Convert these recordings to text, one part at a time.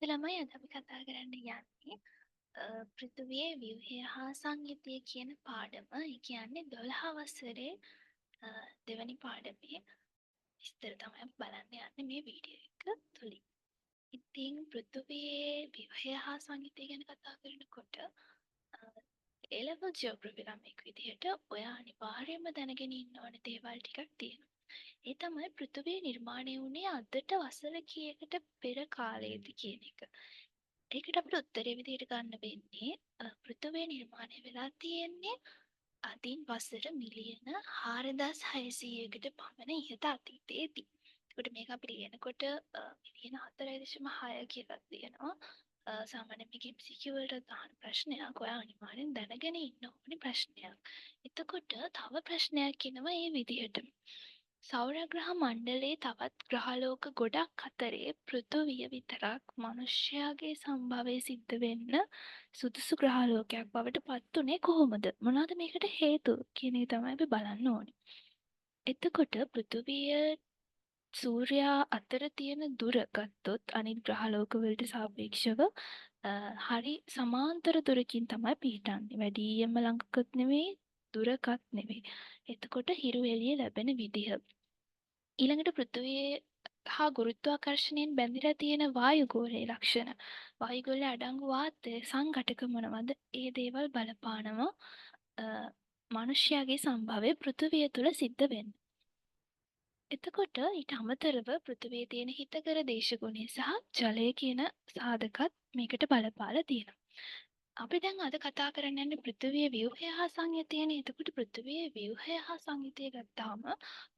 ළමයි අද අපි කතා කරන්න යන්නේ පෘථිවියේ ව්‍යුහය හා සංගීතය කියන පාඩම. ඒ කියන්නේ 12 වසරේ දෙවැනි පාඩමේ විස්තර තමයි අපි බලන්න යන්නේ මේ වීඩියෝ එක තුලින්. ඉතින් පෘථිවියේ ව්‍යුහය හා සංගීතය ගැන කතා කරනකොට A-level geography ළමෙක් විදිහට ඔයා අනිවාර්යයෙන්ම දැනගෙන ඉන්න ඕන දේවල් ටිකක් තියෙනවා. ඒ තමයි පෘථිවිය නිර්මාණය වුණේ අදට වසර කීයකට පෙර කාලයේද කියන එක. ඒකට අපිට උත්තරේ විදිහට ගන්න වෙන්නේ පෘථිවිය නිර්මාණය වෙලා තියෙන්නේ අදින් වසර මිලියන 4600කට පමණ ඉහත අතීතයේදී. එතකොට මේක අපි ලියනකොට මිලියන 4.6 කියලා තියෙනවා. සාමාන්‍යයෙන් මේක MCQ වලට අහන ප්‍රශ්නයක්. ඔයා අනිවාර්යෙන් දැනගෙන ඉන්න ඕනි ප්‍රශ්නයක්. එතකොට තව ප්‍රශ්නයක් එනවා මේ විදිහට. සෞරග්‍රහ මණ්ඩලයේ තවත් ග්‍රහලෝක ගොඩක් අතරේ පෘථුවිය විතරක් මනුෂ්‍යයාගේ සම්භවය සිද්ධ වෙන්න සුදුසු ග්‍රහලෝකයක් බවට පත් උනේ කොහොමද? මොනවාද මේකට හේතුව කියන එක තමයි අපි බලන්න ඕනේ. එතකොට පෘථුවිය සූර්යයා අතර තියෙන දුර ගත්තොත් අනිත් ග්‍රහලෝක වලට සාපේක්ෂව හරි සමාන්තර දුරකින් තමයි පිහිටන්නේ. වැඩියෙන්ම ළඟකත් නෙවෙයි දුරකත් නෙවෙයි. එතකොට හිරු එළිය ලැබෙන විදිහ ඊළඟට පෘථිවියේ හා ගුරුත්වාකර්ෂණයෙන් බැඳිලා තියෙන වායුගෝලයේ ලක්ෂණ. වායුගෝලයේ අඩංගු වාතය සංඝටක මොනවද? ඒ දේවල් බලපානවා මනුෂ්‍යයාගේ සම්භවය පෘථිවිය තුළ සිද්ධ වෙන්න. එතකොට ඊට අමතරව පෘථිවියේ තියෙන හිතකර දේශගුණය සහ ජලය කියන සාධකත් මේකට බලපාලා තියෙනවා. අපි දැන් අද කතා කරන්න යන්නේ පෘථිවියේ ව්‍යුහය හා සංයතයනේ. එතකොට පෘථිවියේ ව්‍යුහය හා සංයතය ගත්තාම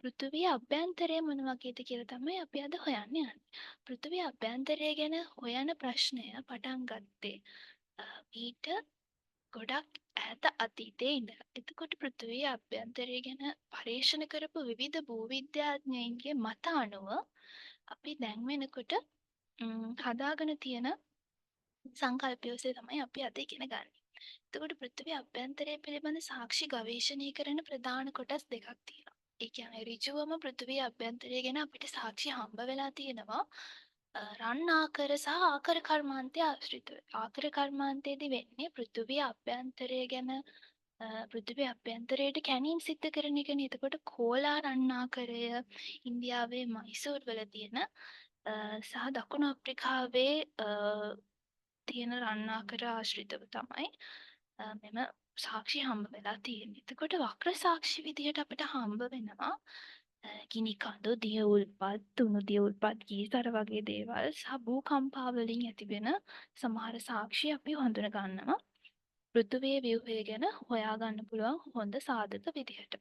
පෘථිවිය අභ්‍යන්තරය මොන වගේද කියලා තමයි අපි අද හොයන්න යන්නේ. පෘථිවිය අභ්‍යන්තරය ගැන හොයන ප්‍රශ්නය පටන් ගත්තේ ඊට ගොඩක් ඈත අතීතයේ ඉඳලා. එතකොට පෘථිවියේ අභ්‍යන්තරය ගැන පරීක්ෂණ කරපු විවිධ භූවිද්‍යාඥයින්ගේ මත අනුව අපි දැන් වෙනකොට හදාගෙන තියෙන සංකල්පය ඔස්සේ තමයි අපි අද ඉගෙන ගන්නේ. එතකොට පෘථිවි අභ්‍යන්තරය පිළිබඳ සාක්ෂි ගවේෂණය කරන ප්‍රධාන කොටස් දෙකක් තියෙනවා. ඒ කියන්නේ ඍජුවම පෘථිවියේ අභ්‍යන්තරය ගැන අපිට සාක්ෂි හම්බ වෙලා තියෙනවා. රන් ආකර සහ ආකර කර්මාන්තය ආශ්‍රිතව. ආකර කර්මාන්තයේදී වෙන්නේ පෘථිවියේ අභ්‍යන්තරය ගැන පෘථිවිය අභ්‍යන්තරයට කැණීම් සිද්ධ කරන එකනේ. එතකොට කෝලා රන් ආකරය ඉන්දියාවේ මයිසූර් වල තියෙන සහ දකුණු අප්‍රිකාවේ තියෙන රන්නාකර ආශ්‍රිතව තමයි මෙම සාක්ෂි හම්බ වෙලා තියෙන්නේ. එතකොට වක්‍ර සාක්ෂි විදිහට අපිට හම්බ වෙනවා ගිනි කඳු, දිය උල්පත්, තුණු දිය උල්පත්, ගීසර වගේ දේවල් සහ භූකම්පා වලින් ඇතිවෙන සමහර සාක්ෂි අපි හඳුන ගන්නවා. පෘථිවියේ ව්‍යුහය ගැන හොයාගන්න පුළුවන් හොඳ සාධක විදිහට.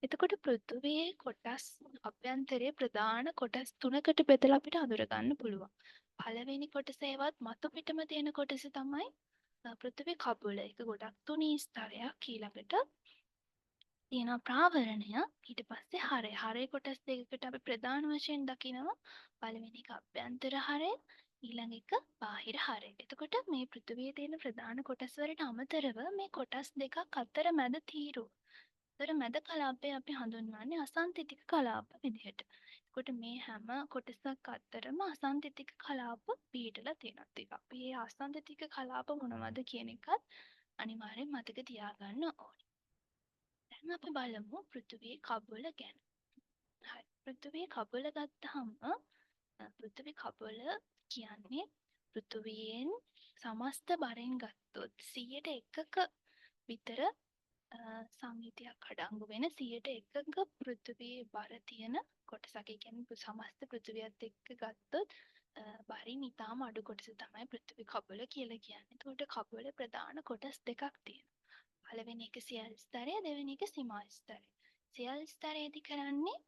එතකොට පෘථිවියේ කොටස් අභ්‍යන්තරයේ ප්‍රධාන කොටස් තුනකට බෙදලා අපිට අඳුරගන්න පුළුවන්. පළවෙනි කොටසේවත් මතු පිටම තියෙන කොටස තමයි පෘථිවි කබුල. ඒක ගොඩක් තුනී ස්තරයක්. ඊළඟට තියෙනවා ප්‍රාවරණය. ඊට පස්සේ හරය. හරය කොටස් දෙකකට අපි ප්‍රධාන වශයෙන් දකිනවා. පළවෙනි එක අභ්‍යන්තර හරය, ඊළඟ එක බාහිර හරය. එතකොට මේ පෘථිවියේ තියෙන ප්‍රධාන කොටස් වලට අමතරව මේ කොටස් දෙකක් අතර මැද තීරු. අතර මැද කලාපය අපි හඳුන්වන්නේ අසන්තිතික කලාප විදිහට. එතකොට මේ හැම කොටසක් අතරම අසන්තිතික කලාප පිහිටලා තියෙනවා. ඉතින් අපි මේ අසන්තිතික කලාප මොනවද කියන එකත් අනිවාර්යෙන් මතක තියාගන්න ඕනේ. දැන් අපි බලමු පෘථිවියේ කබොල ගැන. හරි. පෘථිවියේ කබොල ගත්තාම පෘථිවි කබොල කියන්නේ පෘථිවියෙන් සමස්ත බරෙන් ගත්තොත් 100ක විතර සංගීතයක් අඩංගු වෙන 100ක පෘථිවියේ බර තියෙන කොටසක්. ඒ කියන්නේ සමස්ත පෘථිවියත් එක්ක ගත්තොත් බරින් ඉතාම අඩු කොටස තමයි පෘථිවි කබොල කියලා කියන්නේ. එතකොට කබොලේ ප්‍රධාන කොටස් දෙකක් තියෙනවා. පළවෙනි එක සියල් ස්තරය, දෙවෙනි එක සීමා ස්තරය. සියල් ස්තරයේදී කරන්නේ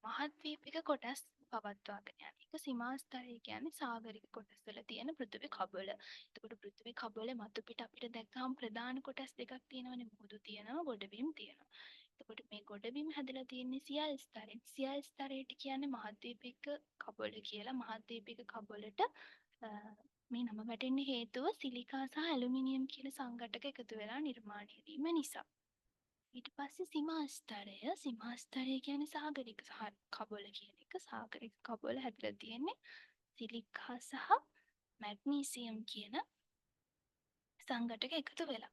මහද්වීපික කොටස් පවත්වාගෙන යන එක. සීමා ස්තරය කියන්නේ සාගරික කොටස් වල තියෙන පෘථිවි කබොල. එතකොට පෘථිවි කබොලේ මතු පිට අපිට දැක්කම ප්‍රධාන කොටස් දෙකක් තියෙනවනේ. මුහුදු තියෙනවා, ගොඩබිම් තියෙනවා. එතකොට මේ ගොඩබිම් හැදලා තියෙන්නේ සියල් ස්තරෙන්. සියල් ස්තරයට කියන්නේ මහද්වීපික කබොල කියලා. මහද්වීපික කබොලට මේ නම වැටෙන්න හේතුව සිලිකා සහ ඇලුමිනියම් කියන සංඝටක එකතු වෙලා නිර්මාණය වීම නිසා. ඊට පස්සේ සීමා ස්තරය. සීමා ස්තරය කියන්නේ සාගරික කබොල කියන එක. සාගරික කබොල හැදලා තියෙන්නේ සිලිකා සහ මැග්නීසියම් කියන සංඝටක එකතු වෙලා.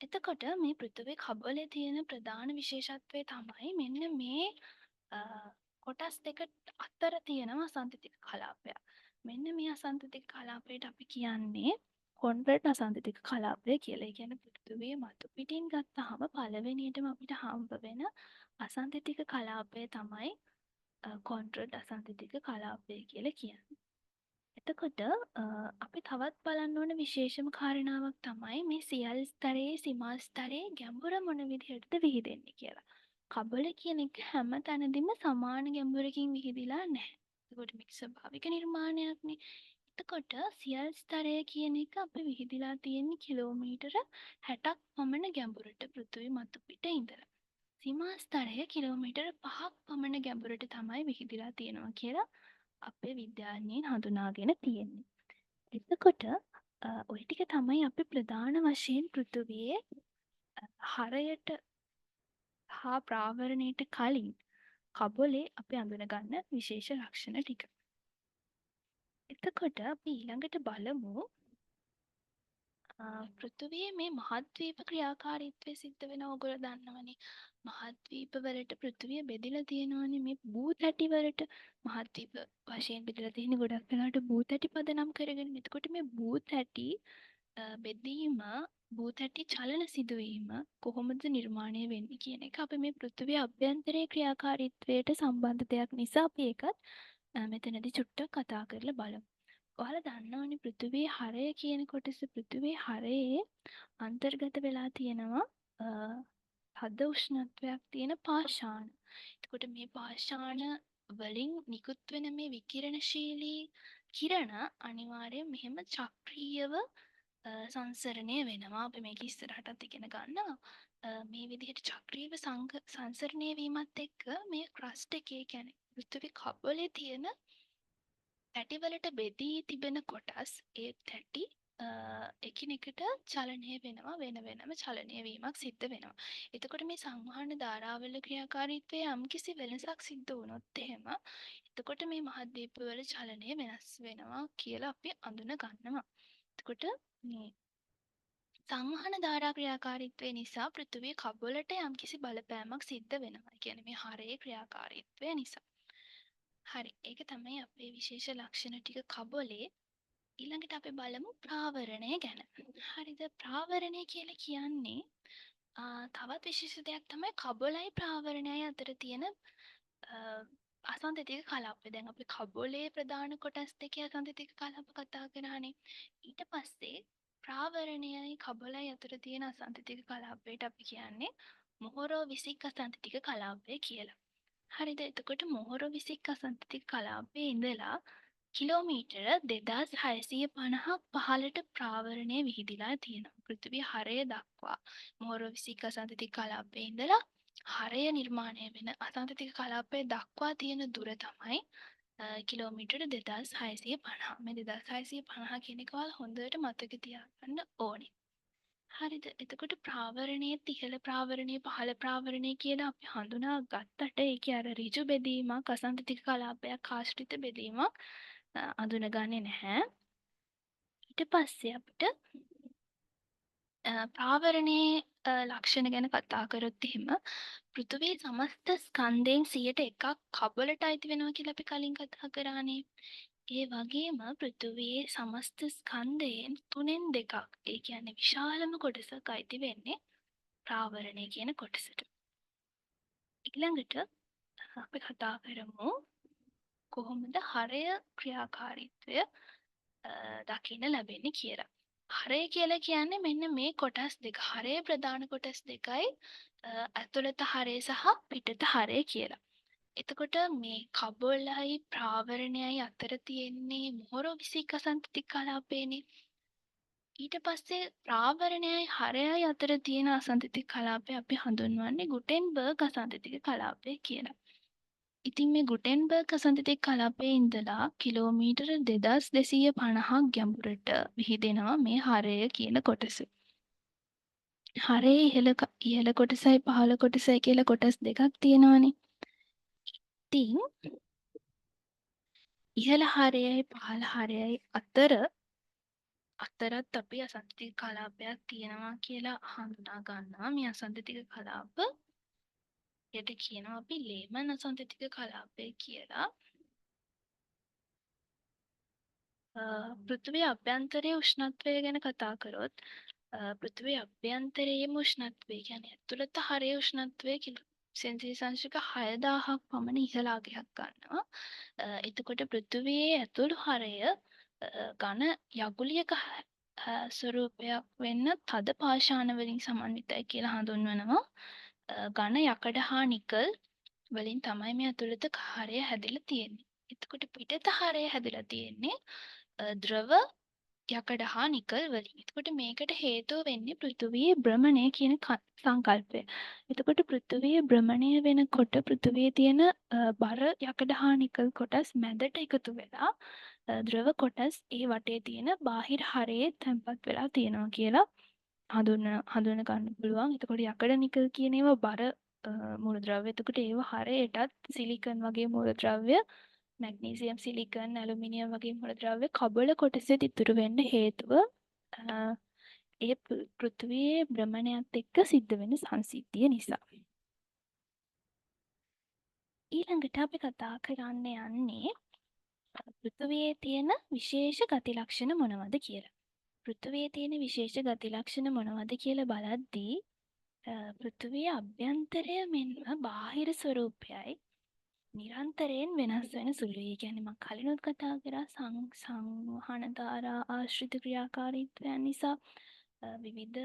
එතකොට මේ පෘථිවි කබලේ තියෙන ප්‍රධාන විශේෂත්වය තමයි මෙන්න මේ කොටස් දෙක අතර තියෙනවා අසන්තතික කලාපයක්. මෙන්න මේ අසන්තතික කලාපයට අපි කියන්නේ කොන්රඩ් අසන්තතික කලාපය කියලා. ඒ කියන්නේ පෘථිවිය මතු පිටින් ගත්තාම පළවෙනියටම අපිට හම්බ වෙන අසන්තතික කලාපය තමයි කොන්රඩ් අසන්තතික කලාපය කියලා කියන්නේ. එතකොට අපි තවත් බලන්න ඕන විශේෂම කාරණාවක් තමයි මේ සියල් ස්තරයේ සීමා ස්තරයේ ගැඹුර මොන විදිහටද විහිදෙන්නේ කියලා. කබල කියන එක හැම තැනදීම සමාන ගැඹුරකින් විහිදිලා නැහැ. ඒකට මේක ස්වභාවික නිර්මාණයක්නේ. එතකොට සියල් ස්තරය කියන එක අපි විහිදිලා තියෙන්නේ කිලෝමීටර 60ක් පමණ ගැඹුරට පෘථිවි මතු පිට ඉඳලා. සීමා ස්තරය කිලෝමීටර 5ක් පමණ ගැඹුරට තමයි විහිදිලා තියෙනවා කියලා අපේ විද්‍යාඥයන් හඳුනාගෙන තියෙන්නේ. එතකොට ඔය ටික තමයි අපි ප්‍රධාන වශයෙන් පෘථිවියේ හරයට හා ප්‍රාවරණයට කලින් කබලේ අපි අඳුනගන්න විශේෂ ලක්ෂණ ටික. එතකොට අපි ඊළඟට බලමු පෘථිවියේ මේ මහද්වීප ක්‍රියාකාරීත්වය සිද්ධ වෙනවා ඔයගොල්ලෝ දන්නවනේ. මහද්වීප වලට පෘථිවිය බෙදලා තියෙනවානේ මේ භූතැටි වලට. මහද්වීප වශයෙන් බෙදලා තියෙන ගොඩක් වෙලාවට භූතැටි පදනම් කරගෙන. එතකොට මේ භූතැටි බෙදීම භූතැටි චලන සිදුවීම කොහොමද නිර්මාණය වෙන්නේ කියන එක අපි මේ පෘථිවිය අභ්‍යන්තරයේ ක්‍රියාකාරීත්වයට සම්බන්ධ දෙයක් නිසා අපි ඒකත් මෙතනදී චුට්ටක් කතා කරලා බලමු. ඔයාලා දන්නවනේ පෘථිවියේ හරය කියන කොටස පෘථිවියේ හරයේ අන්තර්ගත වෙලා තියෙනවා හද උෂ්ණත්වයක් තියෙන පාෂාණ. එතකොට මේ පාෂාණ වලින් නිකුත් වෙන මේ විකිරණශීලී කිරණ අනිවාර්යයෙන් මෙහෙම චක්‍රීයව සංසරණය වෙනවා. අපි මේක ඉස්සරහටත් ඉගෙන ගන්නවා. මේ විදිහට චක්‍රීයව සංසරණය වීමත් එක්ක මේ ක්‍රස්ට් එකේ කියන්නේ පෘථිවි කබලේ තියෙන තැටිවලට බෙදී තිබෙන කොටස් ඒ තැටි එකිනෙකට චලනය වෙනවා වෙන වෙනම චලනය වීමක් සිද්ධ වෙනවා. එතකොට මේ සංවහන ධාරාවල ක්‍රියාකාරීත්වයේ යම්කිසි වෙනසක් සිද්ධ වුණොත් එහෙම එතකොට මේ මහද්වීපවල චලනය වෙනස් වෙනවා කියලා අපි අඳුන ගන්නවා. එතකොට මේ සංවහන ධාරා ක්‍රියාකාරීත්වය නිසා පෘථිවිය කබලට යම්කිසි බලපෑමක් සිද්ධ වෙනවා. ඒ කියන්නේ මේ හරයේ ක්‍රියාකාරීත්වය නිසා. හරි. ඒක තමයි අපේ විශේෂ ලක්ෂණ ටික කබලේ. ඊළඟට අපි බලමු ප්‍රාවරණය ගැන. හරිද? ප්‍රාවරණය කියලා කියන්නේ තවත් විශේෂ දෙයක් තමයි කබලයි ප්‍රාවරණයයි අතර තියෙන අසන්තතික කලාපය. දැන් අපි කබලේ ප්‍රධාන කොටස් දෙකේ අසන්තතික කලාප කතා කරානේ. ඊට පස්සේ ප්‍රාවරණයයි කබලයි අතර තියෙන අසන්තතික කලාපයට අපි කියන්නේ මොහොරෝ විසික් අසන්තතික කලාපය කියලා. හරිද? එතකොට මොහොරෝ විසික් අසන්තතික කලාපයේ ඉඳලා කිලෝමීටර 2650ක් පහළට ප්‍රාවරණය විහිදිලා තියෙනවා. පෘථිවිය හරය දක්වා මොහොරෝ විසික් අසන්තතික කලාපයේ ඉඳලා හරය නිර්මාණය වෙන අසන්තතික කලාපය දක්වා තියෙන දුර තමයි කිලෝමීටර 2650. මේ 2650 කියන එක ඔයාලා හොඳට මතක තියාගන්න ඕනේ. හරිද? එතකොට ප්‍රාවරණයේ ඉහළ ප්‍රාවරණයේ පහළ ප්‍රාවරණයේ කියලා අපි හඳුනා ගත්තට ඒකේ අර ඍජු බෙදීමක් අසන්තතික කලාපයක් ආශ්‍රිත බෙදීමක් අඳුනගන්නේ නැහැ. ඊට පස්සේ අපිට ප්‍රාවරණයේ ලක්ෂණ ගැන කතා කරොත් එහෙම පෘථිවියේ සමස්ත ස්කන්ධයෙන් 101ක් කබලට අයිති වෙනවා කියලා අපි කලින් කතා කරානේ. ඒ වගේම පෘථිවියේ සමස්ත ස්කන්ධයෙන් 3/2ක් ඒ කියන්නේ විශාලම කොටසක් අයිති වෙන්නේ ප්‍රාවරණය කියන කොටසට. ඊළඟට අපි කතා කරමු කොහොමද හරය ක්‍රියාකාරීත්වය දකින්න ලැබෙන්නේ කියලා. හරය කියලා කියන්නේ මෙන්න මේ කොටස් දෙක. හරයේ ප්‍රධාන කොටස් දෙකයි ඇතුළත හරය සහ පිටත හරය කියලා. එතකොට මේ කබලයි ප්‍රාවරණයයි අතර තියෙන්නේ මොහොරෝ විසික් අසන්තතික කලාපයනේ. ඊට පස්සේ ප්‍රාවරණයයි හරයයි අතර තියෙන අසන්තතික කලාපය අපි හඳුන්වන්නේ ගුටෙන්බර්ග් අසන්තතික කලාපය කියලා. ඉතින් මේ ගුටෙන්බර්ග් අසන්තතික කලාපයේ ඉඳලා කිලෝමීටර 2250ක් ගැඹුරට විහිදෙනවා මේ හරය කියන කොටස. හරයේ ඉහළ කොටසයි පහළ කොටසයි කියලා කොටස් දෙකක් තියෙනවානේ. ඉතින් ඉහළ හරයයි පහළ හරයයි අතරත් අපි අසංතතික කලාපයක් තියෙනවා කියලා හඳුනා ගන්නවා. මේ අසංතතික කලාපයට කියනවා අපි ලේමන් අසංතතික කලාපය කියලා. පෘථිවිය අභ්‍යන්තරයේ උෂ්ණත්වය ගැන කතා කරොත් පෘථිවිය අභ්‍යන්තරයේම උෂ්ණත්වය කියන්නේ ඇතුළත හරයේ උෂ්ණත්වය සෙල්සියස් අංශක 6000ක් පමණ ඉහළ අගයක් ගන්නවා. එතකොට පෘථිවියේ ඇතුළු හරය ඝන යගුලියක ස්වරූපයක් වෙන්න තද පාෂාණ වලින් සමන්විතයි කියලා හඳුන්වනවා. ඝන යකඩ හා නිකල් වලින් තමයි මේ ඇතුළත හරය හැදිලා තියෙන්නේ. එතකොට පිටත හරය හැදිලා තියෙන්නේ ද්‍රව යකඩ හා නිකල් වලින්. එතකොට මේකට හේතුව වෙන්නේ පෘථිවියේ භ්‍රමණය කියන සංකල්පය. එතකොට පෘථිවියේ භ්‍රමණය වෙනකොට පෘථිවියේ තියෙන බර යකඩ හා නිකල් කොටස් මැදට එකතු වෙලා ද්‍රව කොටස් ඒ වටේ තියෙන බාහිර හරයේ තැන්පත් වෙලා තියෙනවා කියලා හඳුන ගන්න පුළුවන්. එතකොට යකඩ නිකල් කියන ඒවා බර මූලද්‍රව්‍ය. එතකොට ඒවා හරයටත් සිලිකන් වගේ මූලද්‍රව්‍ය, මැග්නීසියම්, සිලිකන්, ඇලුමිනියම් වගේ මූලද්‍රව්‍ය කබල කොටසෙත් ඉතුරු වෙන්න හේතුව ඒ පෘථිවියේ භ්‍රමණයත් එක්ක සිද්ධ වෙන සංසිද්ධිය නිසා. ඊළඟට අපි කතා කරන්න යන්නේ පෘථිවියේ තියෙන විශේෂ ගති ලක්ෂණ මොනවද කියලා. පෘථිවියේ තියෙන විශේෂ ගති ලක්ෂණ මොනවද කියලා බලද්දී පෘථිවියේ අභ්‍යන්තරය මෙන්ම බාහිර ස්වරූපයයි නිරන්තරයෙන් වෙනස් වෙන සුළුයි. කියන්නේ මම කලිනුත් කතා කරා සංවහන ධාරා ආශ්‍රිත ක්‍රියාකාරීත්වයන් නිසා විවිධ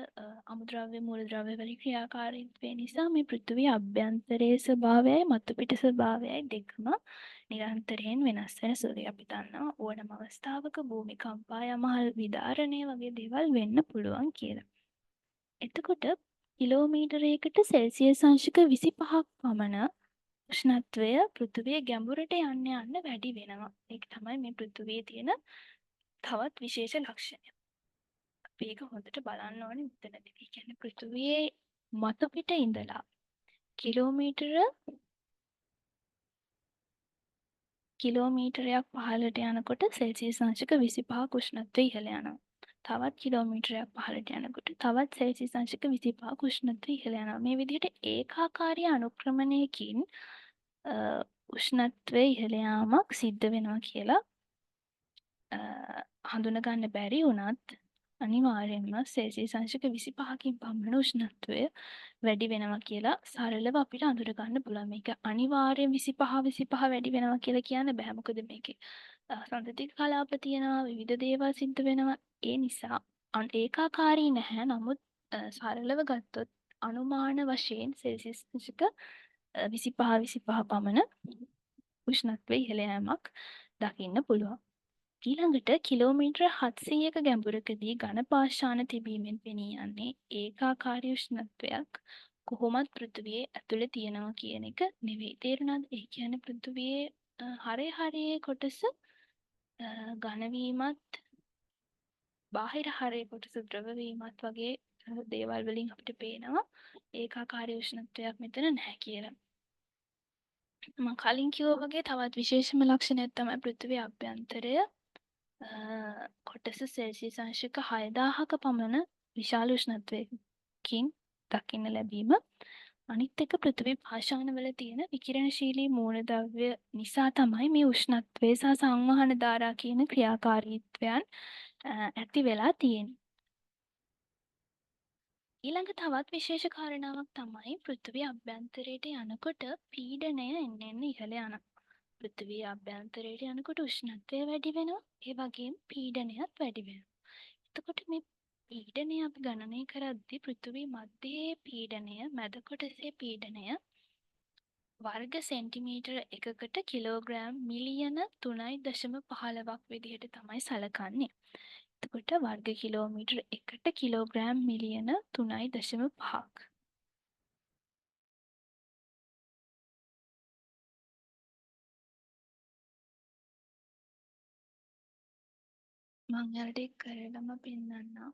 අමුද්‍රව්‍ය මූලද්‍රව්‍ය වල ක්‍රියාකාරීත්වය නිසා මේ පෘථිවිය අභ්‍යන්තරයේ ස්වභාවයයි මතු පිට ස්වභාවයයි දෙකම නිරන්තරයෙන් වෙනස් වෙන සුළුයි. අපි දන්නවා ඕනම අවස්ථාවක භූමිකම්පා යමහල් විදාරණය වගේ දේවල් වෙන්න පුළුවන් කියලා. එතකොට කිලෝමීටරයකට සෙල්සියස් අංශක 25ක් පමණ උෂ්ණත්වය පෘථිවිය ගැඹුරට යන්න වැඩි වෙනවා. ඒක තමයි මේ පෘථිවියේ තියෙන තවත් විශේෂ ලක්ෂණය. අපි ඒක හොඳට බලන්න ඕනේ මෙතනදී. ඒ කියන්නේ පෘථිවියේ මතු පිට ඉඳලා කිලෝමීටරයක් පහළට යනකොට සෙල්සියස් අංශක 25ක උෂ්ණත්වය ඉහළ යනවා. තවත් කිලෝමීටරයක් පහළට යනකොට තවත් සෙල්සියස් අංශක 25ක උෂ්ණත්වය ඉහළ යනවා. මේ විදිහට ඒකාකාරී අනුක්‍රමණයකින් උෂ්ණත්වය ඉහළ යාමක් සිද්ධ වෙනවා කියලා හඳුනගන්න බැරි වුණත් අනිවාර්යෙන්ම සෙල්සියස් අංශක 25කින් පමණ උෂ්ණත්වය වැඩි වෙනවා කියලා සරලව අපිට අඳුරගන්න පුළුවන්. මේක අනිවාර්යෙන් 25 වැඩි වෙනවා කියලා කියන්න බෑ. මොකද මේකේ සන්තතික කලාප තියෙනවා, විවිධ දේවල් සිද්ධ වෙනවා. ඒ නිසා ඒකාකාරී නැහැ. නමුත් සරලව ගත්තොත් අනුමාන වශයෙන් සෙල්සියස් අංශක 25 පමණ උෂ්ණත්වය ඉහළ යාමක් දකින්න පුළුවන්. ඊළඟට කිලෝමීටර් 700ක ගැඹුරකදී ඝන පාෂාණ තිබීමෙන් පෙනී යන්නේ ඒකාකාරී උෂ්ණත්වයක් කොහොමත් පෘථිවියේ ඇතුලේ තියෙනවා කියන එක නෙවෙයි. තේරුණාද? ඒ කියන්නේ පෘථිවියේ හරයේ කොටස ඝන වීමත් බාහිර හරයේ කොටස ද්‍රව වීමත් වගේ දේවල් වලින් අපිට පේනවා ඒකාකාරී උෂ්ණත්වයක් මෙතන නැහැ කියලා. මම කලින් කිව්වා වගේ තවත් විශේෂම ලක්ෂණයක් තමයි පෘථිවියේ අභ්‍යන්තරය කොටස සෙල්සියස් අංශක 6000ක පමණ විශාල උෂ්ණත්වයකින් දකින්න ලැබීම. අනිත් එක පෘථිවි පාෂාණවල තියෙන විකිරණශීලී මූලද්‍රව්‍ය නිසා තමයි මේ උෂ්ණත්වය සහ සංවහන ධාරා කියන ක්‍රියාකාරීත්වයන් ඇති වෙලා තියෙන්නේ. ඊළඟ තවත් විශේෂ කාරණාවක් තමයි පෘථිවිය අභ්‍යන්තරයට යනකොට පීඩනය එන්න ඉහළ යනවා. පෘථිවිය අභ්‍යන්තරයට යනකොට උෂ්ණත්වය වැඩි වෙනවා. ඒ වගේම පීඩනයත් වැඩි වෙනවා. එතකොට මේ පීඩනය අපි ගණනය කරද්දී පෘථිවි මධ්‍යයේ පීඩනය, මැද කොටසේ පීඩනය වර්ග සෙන්ටිමීටර එකකට කිලෝග්‍රෑම් මිලියන 3.15ක් විදිහට තමයි සලකන්නේ. එතකොට වර්ග කිලෝමීටර එකට කිලෝග්‍රෑම් මිලියන 3.5ක්. මම යාලට ඒක කරලම පෙන්නන්නම්.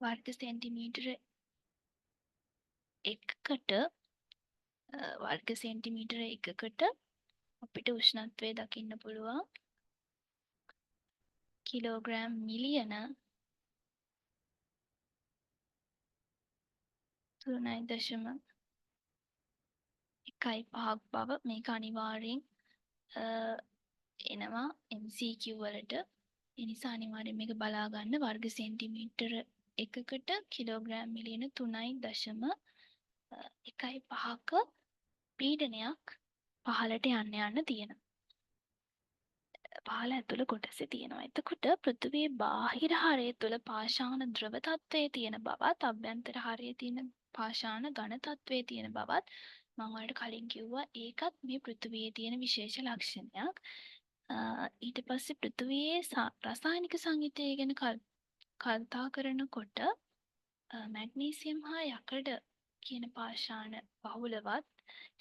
වර්ග සෙන්ටිමීටර එකකට වර්ග සෙන්ටිමීටර එකකට අපිට උෂ්ණත්වය දකින්න පුළුවන් කිලෝග්‍රෑම් මිලියන 3.1.5ක් බව මේක අනිවාර්යෙන් එනවා MCQ වලට. ඒ නිසා අනිවාර්යෙන් මේක බලා ගන්න. වර්ග සෙන්ටිමීටර එකකට කිලෝග්‍රෑම් මිලියන 3.1.5ක පීඩනයක් පහළට යන්න තියෙනවා. පහළ ඇතුළ කොටසේ තියෙනවා. එතකොට පෘථිවියේ බාහිර හරය තුළ පාෂාණ ද්‍රව තත්ත්වයේ තියෙන බවත් අභ්‍යන්තර හරයේ තියෙන පාෂාණ ඝන තත්ත්වයේ තියෙන බවත් මම ඔයාලට කලින් කිව්වා. ඒකත් මේ පෘථිවියේ තියෙන විශේෂ ලක්ෂණයක්. ඊට පස්සේ පෘථිවියේ රසායනික සංයුතිය ගැන කතා කරනකොට මැග්නීසියම් හා යකඩ කියන පාෂාණ බහුලවත්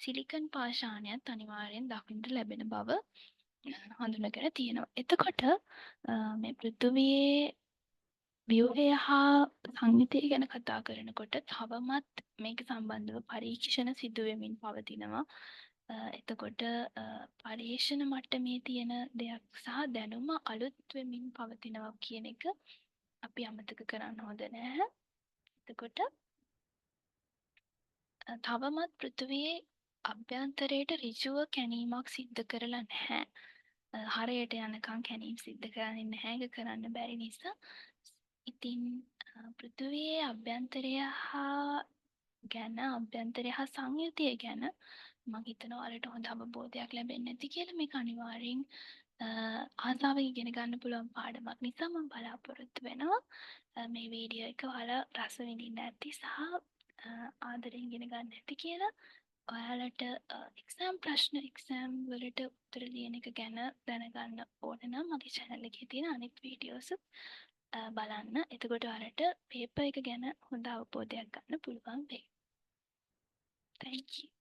සිලිකන් පාෂාණයත් අනිවාර්යෙන් දකින්න ලැබෙන බව හඳුනගෙන තියෙනවා. එතකොට මේ පෘථිවියේ ව්‍යුහය හා සංයුතිය ගැන කතා කරනකොට තවමත් මේක සම්බන්ධව පරීක්ෂණ සිදු වෙමින් පවතිනවා. එතකොට පරීක්ෂණ මට්ටමේ තියෙන දෙයක් සහ දැනුම අලුත් වෙමින් පවතිනවා කියන එක අපි අමතක කරන්න හොඳ නැහැ. එතකොට තවමත් පෘථිවියේ අභ්‍යන්තරයට ඍජුව කැණීමක් සිද්ධ කරලා නැහැ. හරයට යනකම් කැණීම් සිද්ධ කරන්නේ නැහැ. ඒක කරන්න බැරි නිසා. ඉතින් පෘථිවියේ අභ්‍යන්තරය හා අභ්‍යන්තරය හා සංයුතිය ගැන මම හිතනවා ඔයාලට හොඳ අවබෝධයක් ලැබෙන්නේ නැති කියලා. මේක අනිවාර්යෙන් ආසාවෙන් ඉගෙන ගන්න පුළුවන් පාඩමක් නිසා මම බලාපොරොත්තු වෙනවා මේ වීඩියෝ එක ඔයාලා රස විඳින්න ඇති සහ ආදරෙන් ඉගෙන ගන්න ඇති කියලා. ඔයාලට එක්සෑම් වලට උත්තර ලියන එක ගැන දැනගන්න ඕන නම් මගේ channel එකේ තියෙන අනිත් වීඩියෝස් බලන්න. එතකොට ඔයාලට පේපර් එක ගැන හොඳ අවබෝධයක් ගන්න පුළුවන් වෙයි. Thank you.